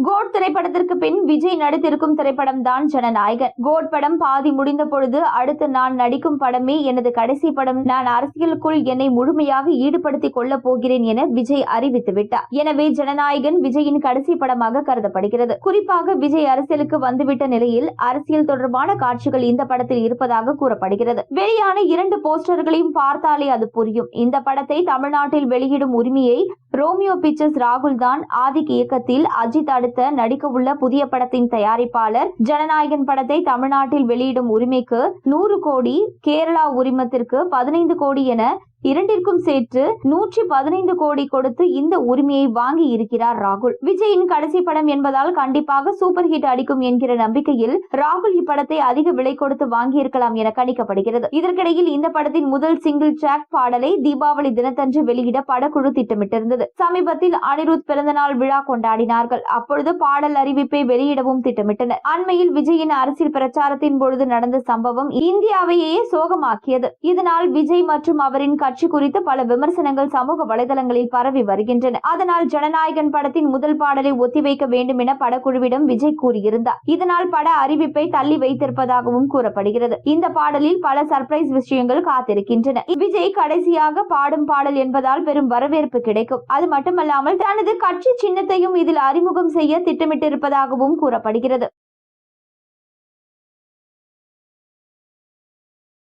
Code திரைப்படத்திற்கு பின் விஜய் நடித்திருக்கும் திரைப்படம் தான் ஜனநாயகன். கோட் படம் பாதி முடிந்த பொழுது அடுத்து நான் நடிக்கும் படமே எனது கடைசி படம், நான் அரசியலுக்குள் என்னை முழுமையாக ஈடுபடுத்திக் கொள்ளப் போகிறேன் என விஜய் அறிவித்துவிட்டார். எனவே ஜனநாயகன் விஜயின் கடைசி படமாக கருதப்படுகிறது. குறிப்பாக விஜய் அரசியலுக்கு வந்துவிட்ட நிலையில் அரசியல் தொடர்பான காட்சிகள் இந்த படத்தில் இருப்பதாக கூறப்படுகிறது. வெளியான 2 போஸ்டர்களையும் பார்த்தாலே அது புரியும். இந்த படத்தை தமிழ்நாட்டில் வெளியிடும் உரிமையை ரோமியோ பிக்சர்ஸ் ராகுல் தான் ஆதிக் இயக்கத்தில் அஜித் அடுத்த நடிக்கவுள்ள புதிய படத்தின் தயாரிப்பாளர். ஜனநாயகன் படத்தை தமிழ்நாட்டில் வெளியிடும் உரிமைக்கு 100 கோடி, கேரளா உரிமத்திற்கு 15 கோடி என இரண்டிற்கும் சேர்த்து 115 கோடி கொடுத்து இந்த உரிமையை வாங்கி இருக்கிறார் ராகுல். விஜயின் கடைசி படம் என்பதால் கண்டிப்பாக சூப்பர் ஹிட் அடிக்கும் என்கிற நம்பிக்கையில் ராகுல் இப்படத்தை அதிக விலை கொடுத்து வாங்கியிருக்கலாம் என கணிக்கப்படுகிறது. இதற்கிடையில் இந்த படத்தின் முதல் சிங்கிள் ட்ராக் பாடலை தீபாவளி தினத்தன்று வெளியிட படக்குழு திட்டமிட்டிருந்தது. சமீபத்தில் அனிருத் பிறந்தநாள் விழா கொண்டாடினார்கள். அப்பொழுது பாடல் அறிவிப்பை வெளியிடவும் திட்டமிட்டனர். அண்மையில் விஜயின் அரசியல் பிரச்சாரத்தின் பொழுது நடந்த சம்பவம் இந்தியாவையே சோகமாக்கியது. இதனால் விஜய் மற்றும் அவரின் கட்சி குறித்து பல விமர்சனங்கள் சமூக வலைதளங்களில் பரவி வருகின்றன. அதனால் ஜனநாயகன் படத்தின் முதல் பாடலை ஒத்திவைக்க வேண்டும் என படக்குழுவிடம் விஜய் கூறியிருந்தார். இதனால் பட அறிவிப்பை தள்ளி வைத்திருப்பதாகவும் கூறப்படுகிறது. இந்த பாடலில் பல சர்ப்ரைஸ் விஷயங்கள் காத்திருக்கின்றன. விஜய் கடைசியாக பாடும் பாடல் என்பதால் பெரும் வரவேற்பு கிடைக்கும். அது மட்டுமல்லாமல் தனது கட்சி சின்னத்தையும் இதில் அறிமுகம் செய்ய திட்டமிட்டிருப்பதாகவும் கூறப்படுகிறது.